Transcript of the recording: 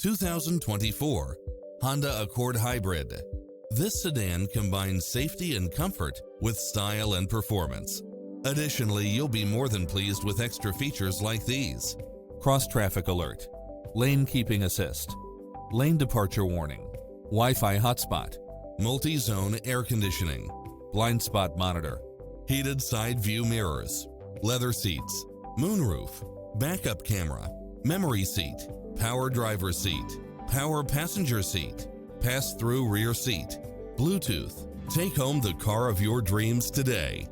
2024 Honda Accord Hybrid. This sedan combines safety and comfort with style and performance. Additionally, you'll be more than pleased with extra features like these: cross-traffic alert, lane keeping assist, lane departure warning, Wi-Fi hotspot, multi-zone air conditioning, blind spot monitor, heated side view mirrors, leather seats, moonroof, backup camera, memory seat, power driver seat, power passenger seat, pass-through rear seat, Bluetooth. Take home the car of your dreams today.